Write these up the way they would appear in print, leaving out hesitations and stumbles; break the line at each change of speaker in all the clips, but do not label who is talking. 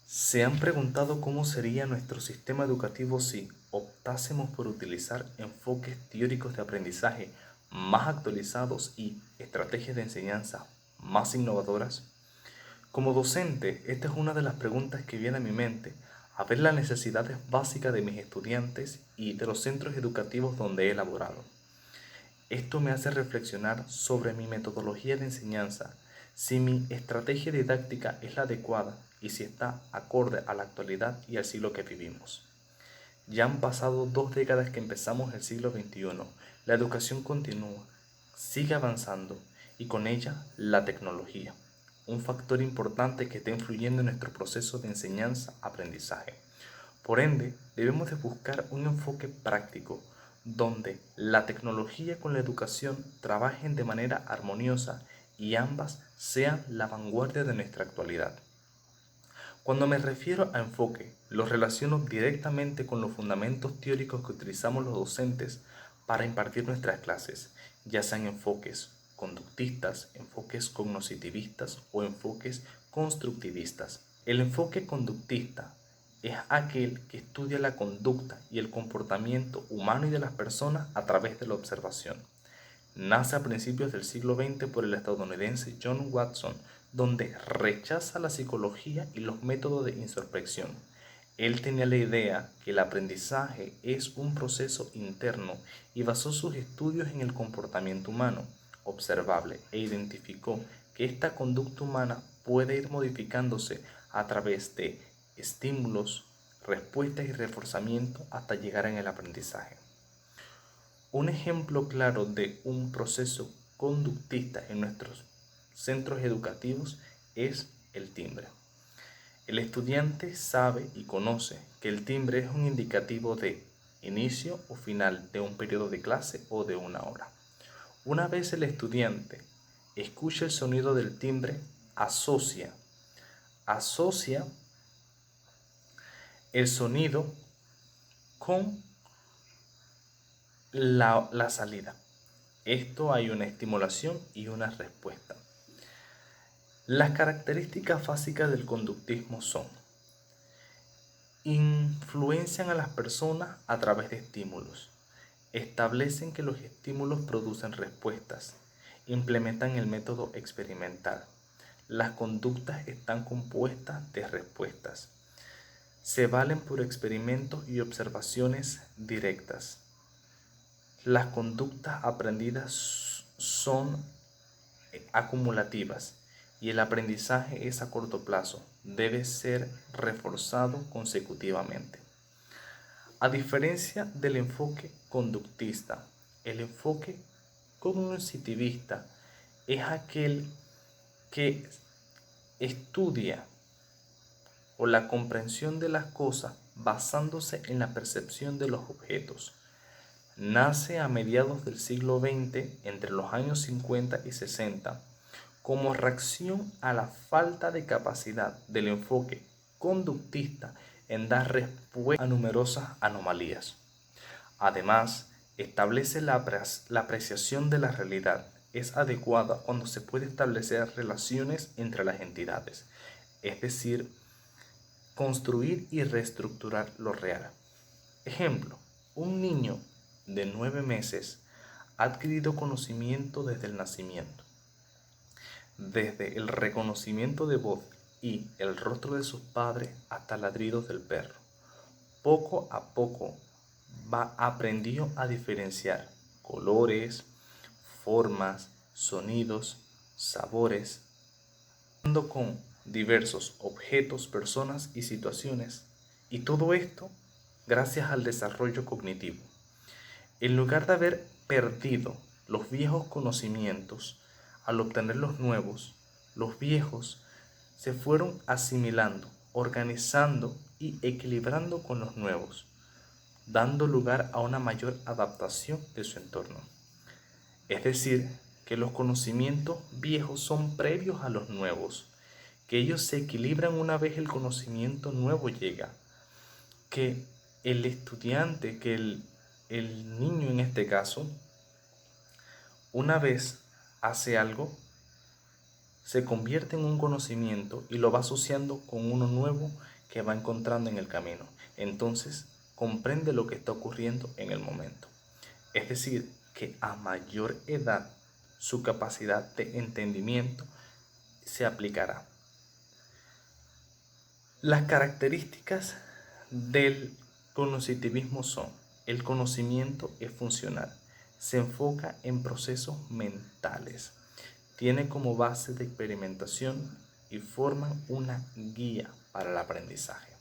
¿Se han preguntado cómo sería nuestro sistema educativo si optásemos por utilizar enfoques teóricos de aprendizaje más actualizados y estrategias de enseñanza más innovadoras? Como docente, esta es una de las preguntas que viene a mi mente a ver las necesidades básicas de mis estudiantes y de los centros educativos donde he laborado. Esto me hace reflexionar sobre mi metodología de enseñanza, si mi estrategia didáctica es la adecuada y si está acorde a la actualidad y al siglo que vivimos. Ya han pasado 2 décadas que empezamos el siglo XXI. La educación continúa, sigue avanzando y con ella la tecnología, un factor importante que está influyendo en nuestro proceso de enseñanza-aprendizaje. Por ende, debemos de buscar un enfoque práctico donde la tecnología con la educación trabajen de manera armoniosa y ambas sean la vanguardia de nuestra actualidad. Cuando me refiero a enfoque, lo relaciono directamente con los fundamentos teóricos que utilizamos los docentes para impartir nuestras clases, ya sean enfoques conductistas, enfoques cognoscitivistas o enfoques constructivistas. El enfoque conductista es aquel que estudia la conducta y el comportamiento humano y de las personas a través de la observación. Nace a principios del siglo XX por el estadounidense John Watson, donde rechaza la psicología y los métodos de introspección. Él tenía la idea que el aprendizaje es un proceso interno y basó sus estudios en el comportamiento humano observable e identificó que esta conducta humana puede ir modificándose a través de estímulos, respuestas y reforzamiento hasta llegar en el aprendizaje. Un ejemplo claro de un proceso conductista en nuestros centros educativos es el timbre. El estudiante sabe y conoce que el timbre es un indicativo de inicio o final de un periodo de clase o de una hora. Una vez el estudiante escucha el sonido del timbre, asocia el sonido con la salida. Esto hay una estimulación y una respuesta. Las características básicas del conductismo son: influencian a las personas a través de estímulos, establecen que los estímulos producen respuestas, implementan el método experimental. Las conductas están compuestas de respuestas. Se valen por experimentos y observaciones directas. Las conductas aprendidas son acumulativas y el aprendizaje es a corto plazo, debe ser reforzado consecutivamente. A diferencia del enfoque conductista, el enfoque cognitivista es aquel que estudia o la comprensión de las cosas basándose en la percepción de los objetos. Nace a mediados del siglo XX, entre los años 50 y 60, como reacción a la falta de capacidad del enfoque conductista en dar respuesta a numerosas anomalías. Además, establece la apreciación de la realidad. Es adecuada cuando se puede establecer relaciones entre las entidades, es decir, construir y reestructurar lo real. Ejemplo, un niño de 9 meses ha adquirido conocimiento desde el nacimiento. Desde el reconocimiento de voz y el rostro de sus padres hasta ladridos del perro. Poco a poco aprendió a diferenciar colores, formas, sonidos, sabores, con diversos objetos, personas y situaciones. Y todo esto gracias al desarrollo cognitivo. En lugar de haber perdido los viejos conocimientos, al obtener los viejos se fueron asimilando, organizando y equilibrando con los nuevos, dando lugar a una mayor adaptación de su entorno. Es decir, que los conocimientos viejos son previos a los nuevos, que ellos se equilibran una vez el conocimiento nuevo llega, que el estudiante, que el niño en este caso, una vez hace algo, se convierte en un conocimiento y lo va asociando con uno nuevo que va encontrando en el camino. Entonces, comprende lo que está ocurriendo en el momento. Es decir, que a mayor edad, su capacidad de entendimiento se aplicará. Las características del cognitivismo son: el conocimiento es funcional, se enfoca en procesos mentales, tiene como base de experimentación y forman una guía para el aprendizaje.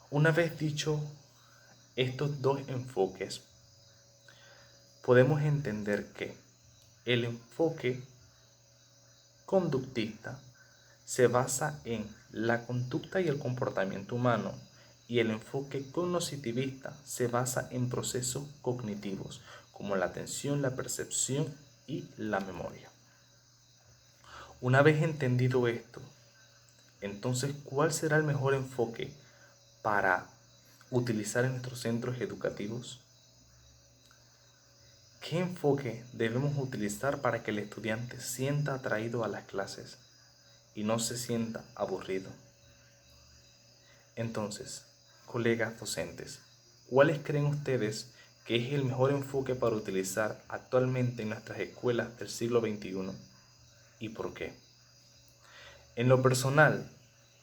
Una vez dicho estos dos enfoques, podemos entender que el enfoque conductista se basa en la conducta y el comportamiento humano, y el enfoque cognitivista se basa en procesos cognitivos como la atención, la percepción y la memoria. Una vez entendido esto, entonces, ¿cuál será el mejor enfoque para utilizar en nuestros centros educativos? ¿Qué enfoque debemos utilizar para que el estudiante sienta atraído a las clases y no se sienta aburrido? Entonces, colegas docentes, ¿cuáles creen ustedes que es el mejor enfoque para utilizar actualmente en nuestras escuelas del siglo XXI y por qué? En lo personal,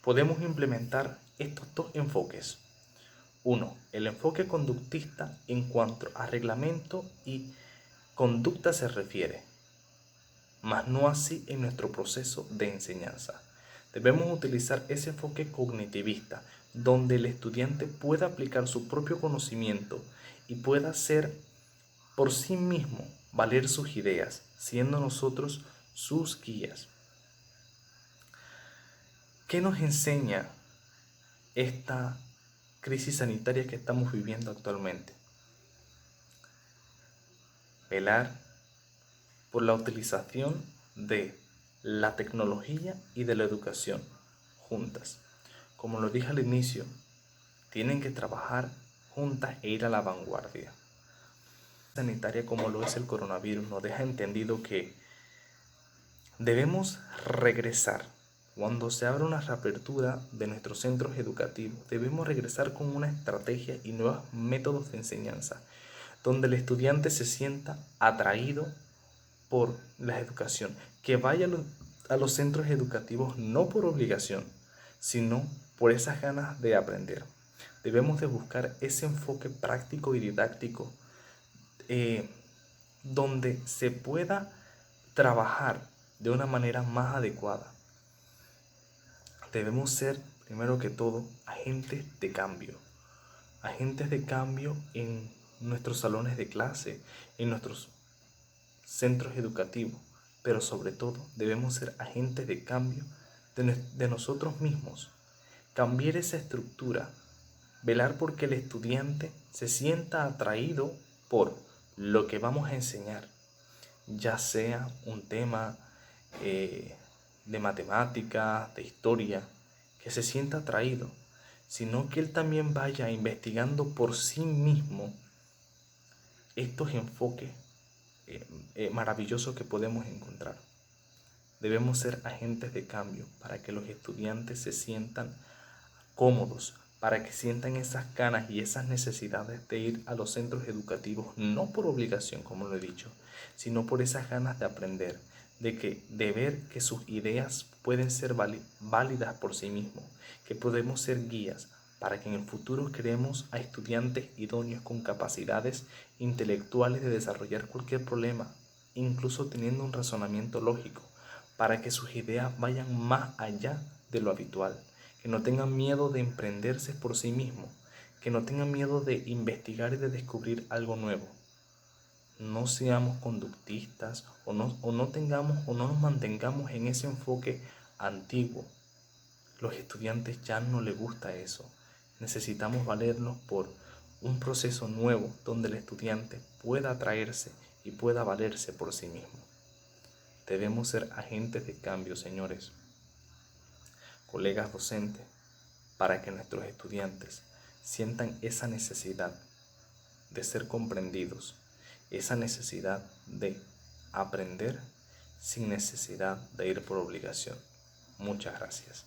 podemos implementar estos dos enfoques. Uno, el enfoque conductista en cuanto a reglamento y conducta se refiere, mas no así en nuestro proceso de enseñanza. Debemos utilizar ese enfoque cognitivista, donde el estudiante pueda aplicar su propio conocimiento y pueda hacer por sí mismo valer sus ideas, siendo nosotros sus guías. ¿Qué nos enseña esta crisis sanitaria que estamos viviendo actualmente? Velar por la utilización de la tecnología y de la educación juntas. Como lo dije al inicio, tienen que trabajar juntas e ir a la vanguardia. Sanitaria como lo es el coronavirus nos deja entendido que debemos regresar. Cuando se abra una reapertura de nuestros centros educativos, debemos regresar con una estrategia y nuevos métodos de enseñanza, donde el estudiante se sienta atraído por la educación, que vaya a los centros educativos no por obligación, sino por esas ganas de aprender. Debemos de buscar ese enfoque práctico y didáctico donde se pueda trabajar de una manera más adecuada. Debemos ser, primero que todo, agentes de cambio en nuestros salones de clase, en nuestros centros educativos, pero sobre todo debemos ser agentes de cambio de nosotros mismos, cambiar esa estructura, velar porque el estudiante se sienta atraído por lo que vamos a enseñar, ya sea un tema de matemáticas, de historia, que se sienta atraído, sino que él también vaya investigando por sí mismo estos enfoques maravillosos que podemos encontrar. Debemos ser agentes de cambio para que los estudiantes se sientan cómodos, para que sientan esas ganas y esas necesidades de ir a los centros educativos, no por obligación, como lo he dicho, sino por esas ganas de aprender, de ver que sus ideas pueden ser válidas por sí mismos, que podemos ser guías para que en el futuro creemos a estudiantes idóneos con capacidades intelectuales de desarrollar cualquier problema, incluso teniendo un razonamiento lógico, para que sus ideas vayan más allá de lo habitual, que no tengan miedo de emprenderse por sí mismos, que no tengan miedo de investigar y de descubrir algo nuevo. No seamos conductistas o no nos mantengamos en ese enfoque antiguo. Los estudiantes ya no les gusta eso. Necesitamos valernos por un proceso nuevo donde el estudiante pueda atraerse y pueda valerse por sí mismo. Debemos ser agentes de cambio, señores, colegas docentes, para que nuestros estudiantes sientan esa necesidad de ser comprendidos, esa necesidad de aprender sin necesidad de ir por obligación. Muchas gracias.